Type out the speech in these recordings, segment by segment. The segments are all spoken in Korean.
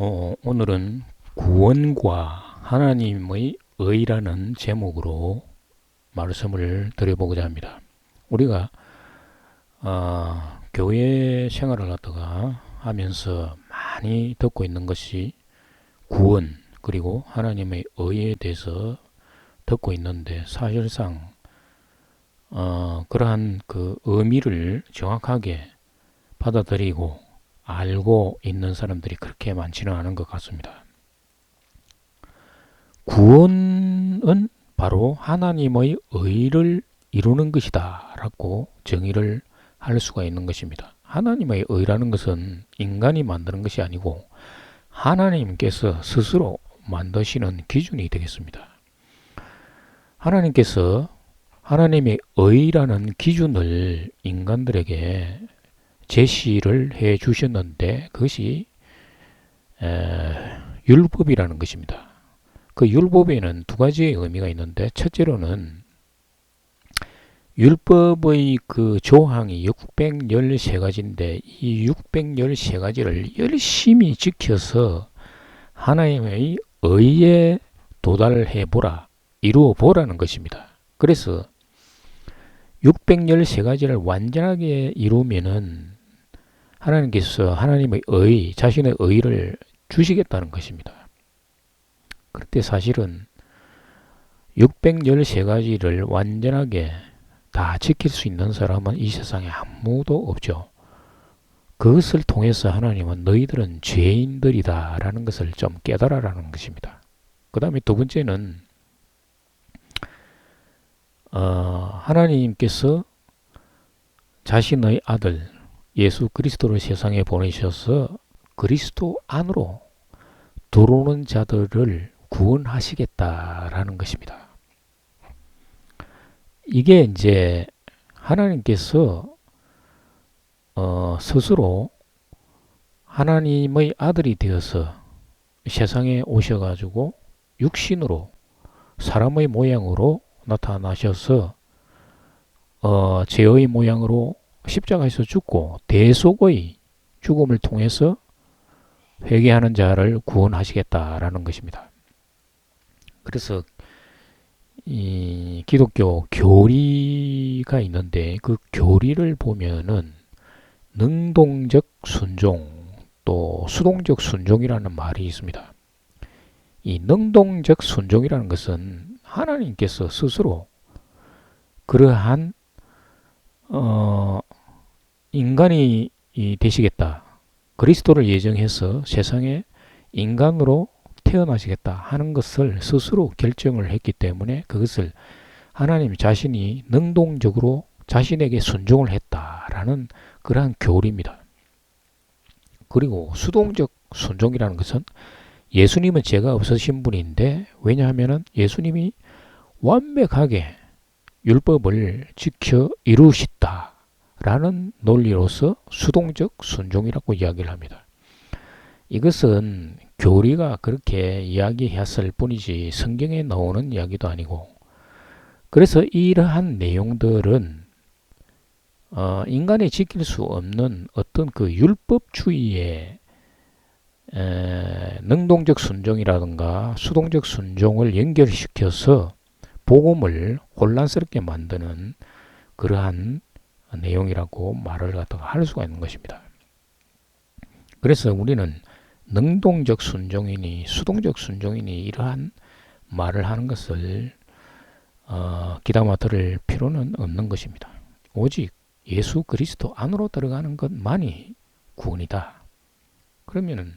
오늘은 구원과 하나님의 의라는 제목으로 말씀을 드려보고자 합니다. 우리가 교회 생활을 갖다가 하면서 많이 듣고 있는 것이 구원 그리고 하나님의 의에 대해서 듣고 있는데, 사실상 그러한 그 의미를 정확하게 받아들이고 알고 있는 사람들이 그렇게 많지는 않은 것 같습니다. 구원은 바로 하나님의 의를 이루는 것이다 라고 정의를 할 수가 있는 것입니다. 하나님의 의라는 것은 인간이 만드는 것이 아니고 하나님께서 스스로 만드시는 기준이 되겠습니다. 하나님께서 하나님의 의라는 기준을 인간들에게 제시를 해 주셨는데, 그것이 율법이라는 것입니다. 그 율법에는 두 가지의 의미가 있는데, 첫째로는 율법의 그 조항이 613가지인데 이 613가지를 열심히 지켜서 하나님의 의에 도달해 보라, 이루어 보라는 것입니다. 그래서 613가지를 완전하게 이루면은 하나님께서 하나님의 의, 자신의 의를 주시겠다는 것입니다. 그런데 사실은 613가지를 완전하게 다 지킬 수 있는 사람은 이 세상에 아무도 없죠. 그것을 통해서 하나님은 너희들은 죄인들이다 라는 것을 좀 깨달아라는 것입니다. 그 다음에 두 번째는 하나님께서 자신의 아들 예수 그리스도를 세상에 보내셔서 그리스도 안으로 들어오는 자들을 구원하시겠다라는 것입니다. 이게 이제 하나님께서 스스로 하나님의 아들이 되어서 세상에 오셔가지고 육신으로 사람의 모양으로 나타나셔서 죄의 모양으로 십자가에서 죽고 대속의 죽음을 통해서 회개하는 자를 구원하시겠다라는 것입니다. 그래서 이 기독교 교리가 있는데, 그 교리를 보면은 능동적 순종 또 수동적 순종이라는 말이 있습니다. 이 능동적 순종이라는 것은 하나님께서 스스로 그러한 인간이 되시겠다, 그리스도를 예정해서 세상에 인간으로 태어나시겠다 하는 것을 스스로 결정을 했기 때문에 그것을 하나님 자신이 능동적으로 자신에게 순종을 했다라는 그러한 교리입니다. 그리고 수동적 순종이라는 것은 예수님은 죄가 없으신 분인데, 왜냐하면 예수님이 완벽하게 율법을 지켜 이루시다라는 논리로서 수동적 순종이라고 이야기를 합니다. 이것은 교리가 그렇게 이야기했을 뿐이지 성경에 나오는 이야기도 아니고, 그래서 이러한 내용들은 인간이 지킬 수 없는 어떤 그 율법주의의 능동적 순종이라든가 수동적 순종을 연결시켜서 복음을 혼란스럽게 만드는 그러한 내용이라고 말을 갖다가 할 수가 있는 것입니다. 그래서 우리는 능동적 순종이니 수동적 순종이니 이러한 말을 하는 것을 귀담아 들을 필요는 없는 것입니다. 오직 예수 그리스도 안으로 들어가는 것만이 구원이다. 그러면은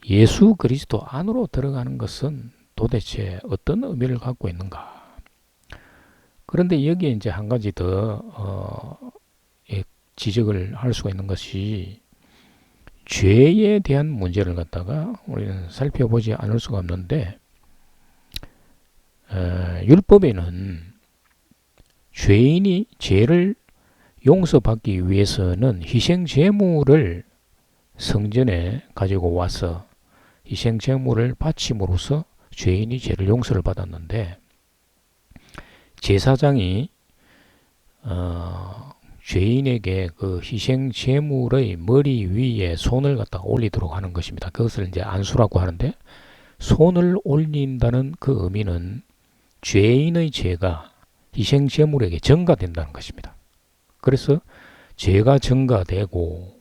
예수 그리스도 안으로 들어가는 것은 도대체 어떤 의미를 갖고 있는가? 그런데 여기에 이제 한 가지 더 지적을 할 수가 있는 것이, 죄에 대한 문제를 갖다가 우리는 살펴보지 않을 수가 없는데, 율법에는 죄인이 죄를 용서받기 위해서는 희생 제물을 성전에 가지고 와서 희생 제물을 바침으로써 죄인이 죄를 용서를 받았는데, 제사장이 죄인에게 그 희생 제물의 머리 위에 손을 갖다 올리도록 하는 것입니다. 그것을 이제 안수라고 하는데, 손을 올린다는 그 의미는 죄인의 죄가 희생 제물에게 전가된다는 것입니다. 그래서 죄가 전가되고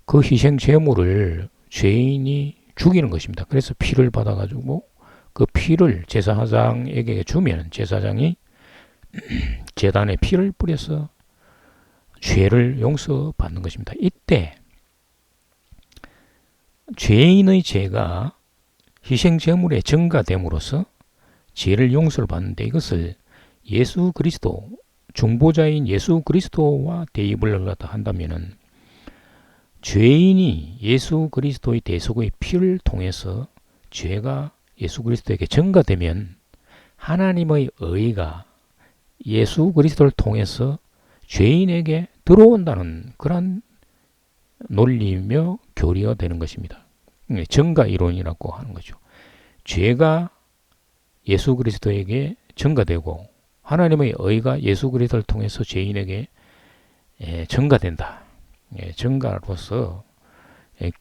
그 희생 제물을 죄인이 죽이는 것입니다. 그래서 피를 받아가지고 그 피를 제사장에게 주면 제사장이 제단에 피를 뿌려서 죄를 용서받는 것입니다. 이때 죄인의 죄가 희생 제물에 전가됨으로써 죄를 용서를 받는데, 이것을 예수 그리스도, 중보자인 예수 그리스도와 대입을 갖다 한다면은 죄인이 예수 그리스도의 대속의 피를 통해서 죄가 예수 그리스도에게 전가되면 하나님의 의가 예수 그리스도를 통해서 죄인에게 들어온다는 그런 논리며 교리가 되는 것입니다. 전가 이론이라고 하는 거죠. 죄가 예수 그리스도에게 전가되고 하나님의 의가 예수 그리스도를 통해서 죄인에게 전가된다. 전가로서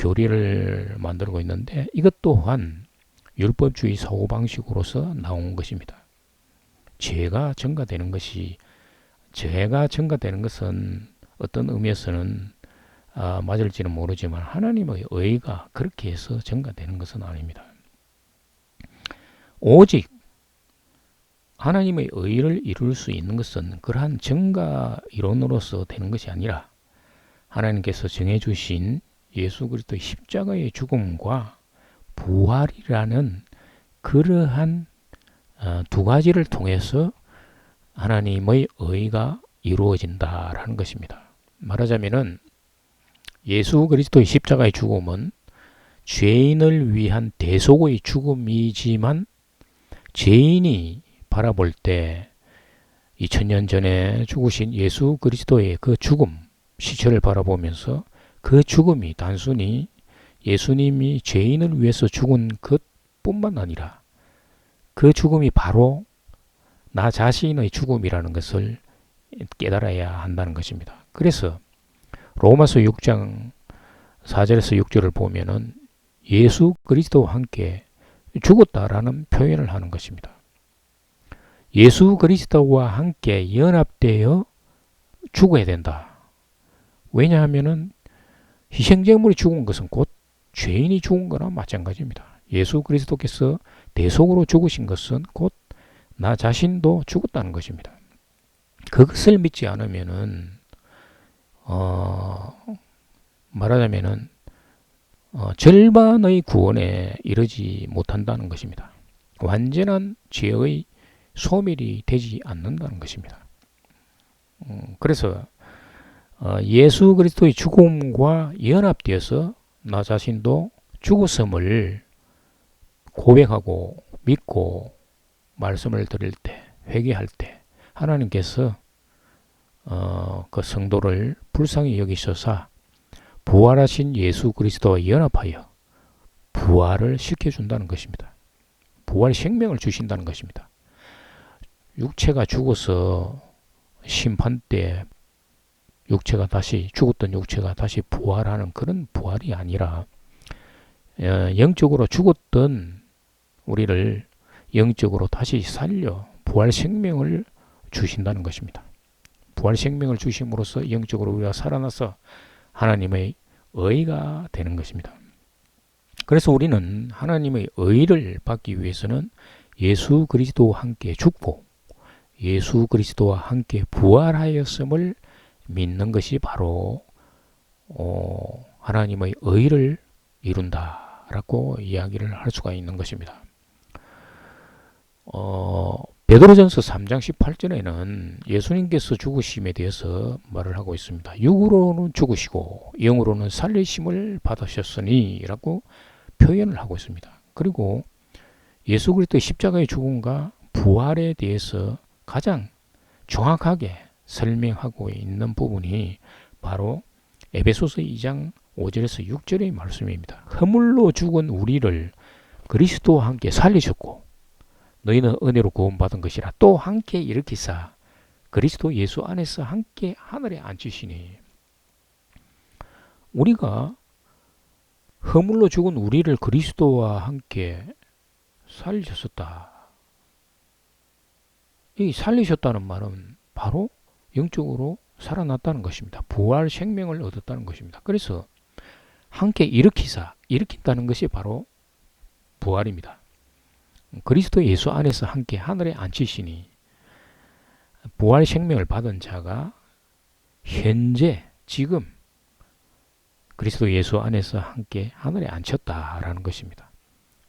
교리를 만들고 있는데, 이것 또한 율법주의 사고방식으로서 나온 것입니다. 죄가 전가되는 것은 어떤 의미에서는 맞을지는 모르지만 하나님의 의가 그렇게 해서 전가되는 것은 아닙니다. 오직 하나님의 의를 이룰 수 있는 것은 그러한 전가 이론으로서 되는 것이 아니라 하나님께서 정해주신 예수 그리스도의 십자가의 죽음과 부활이라는 그러한 두 가지를 통해서 하나님의 의가 이루어진다라는 것입니다. 말하자면은 예수 그리스도의 십자가의 죽음은 죄인을 위한 대속의 죽음이지만, 죄인이 바라볼 때 2000년 전에 죽으신 예수 그리스도의 그 죽음, 시체를 바라보면서 그 죽음이 단순히 예수님이 죄인을 위해서 죽은 것뿐만 아니라 그 죽음이 바로 나 자신의 죽음이라는 것을 깨달아야 한다는 것입니다. 그래서 로마서 6장 4절에서 6절을 보면은 예수 그리스도와 함께 죽었다라는 표현을 하는 것입니다. 예수 그리스도와 함께 연합되어 죽어야 된다. 왜냐하면은 희생제물이 죽은 것은 곧 죄인이 죽은 거나 마찬가지입니다. 예수 그리스도께서 대속으로 죽으신 것은 곧 나 자신도 죽었다는 것입니다. 그것을 믿지 않으면은 말하자면은 절반의 구원에 이르지 못한다는 것입니다. 완전한 죄의 소멸이 되지 않는다는 것입니다. 그래서 예수 그리스도의 죽음과 연합되어서 나 자신도 죽었음을 고백하고 믿고 말씀을 드릴 때, 회개할 때 하나님께서 그 성도를 불쌍히 여기셔서 부활하신 예수 그리스도와 연합하여 부활을 시켜준다는 것입니다. 부활 생명을 주신다는 것입니다. 육체가 죽어서 심판 때 죽었던 육체가 다시 부활하는 그런 부활이 아니라 영적으로 죽었던 우리를 영적으로 다시 살려 부활 생명을 주신다는 것입니다. 부활 생명을 주심으로써 영적으로 우리가 살아나서 하나님의 의가 되는 것입니다. 그래서 우리는 하나님의 의를 받기 위해서는 예수 그리스도와 함께 죽고 예수 그리스도와 함께 부활하였음을 믿는 것이 바로 하나님의 의를 이룬다라고 이야기를 할 수가 있는 것입니다. 베드로전서 3장 18절에는 예수님께서 죽으심에 대해서 말을 하고 있습니다. 육으로는 죽으시고 영으로는 살리심을 받으셨으니 라고 표현을 하고 있습니다. 그리고 예수 그리스도의 십자가의 죽음과 부활에 대해서 가장 정확하게 설명하고 있는 부분이 바로 에베소서 2장 5절에서 6절의 말씀입니다. 허물로 죽은 우리를 그리스도와 함께 살리셨고 너희는 은혜로 구원받은 것이라 또 함께 일으키사 그리스도 예수 안에서 함께 하늘에 앉으시니 우리가 허물로 죽은 우리를 그리스도와 함께 살리셨다. 이 살리셨다는 말은 바로 영적으로 살아났다는 것입니다. 부활 생명을 얻었다는 것입니다. 그래서 함께 일으킨다는 것이 바로 부활입니다. 그리스도 예수 안에서 함께 하늘에 앉히시니 부활 생명을 받은 자가 현재 지금 그리스도 예수 안에서 함께 하늘에 앉혔다라는 것입니다.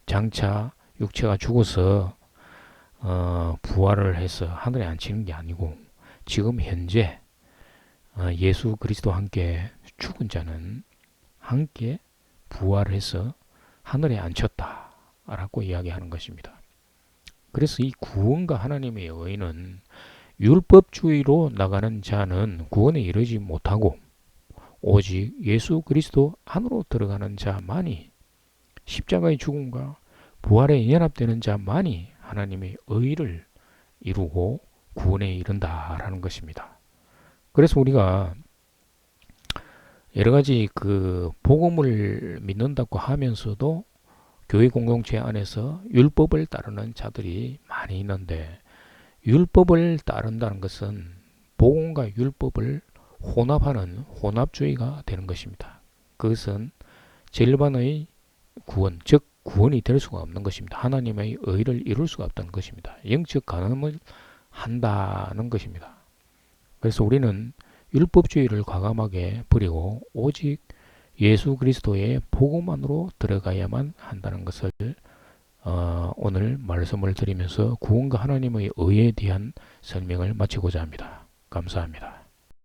장차 육체가 죽어서 부활을 해서 하늘에 앉히는 게 아니고 지금 현재 예수 그리스도와 함께 죽은 자는 함께 부활해서 하늘에 앉혔다라고 이야기하는 것입니다. 그래서 이 구원과 하나님의 의는 율법주의로 나가는 자는 구원에 이르지 못하고 오직 예수 그리스도 안으로 들어가는 자만이 십자가의 죽음과 부활에 연합되는 자만이 하나님의 의를 이루고 구원에 이른다라는 것입니다. 그래서 우리가 여러 가지 그 복음을 믿는다고 하면서도 교회 공동체 안에서 율법을 따르는 자들이 많이 있는데 율법을 따른다는 것은 복음과 율법을 혼합하는 혼합주의가 되는 것입니다. 그것은 절반의 구원, 즉 구원이 될 수가 없는 것입니다. 하나님의 의를 이룰 수가 없다는 것입니다. 영적 간음을 한다는 것입니다. 그래서 우리는 율법주의를 과감하게 버리고 오직 예수 그리스도의 복음 안으로 들어가야만 한다는 것을 오늘 말씀을 드리면서 구원과 하나님의 의에 대한 설명을 마치고자 합니다. 감사합니다.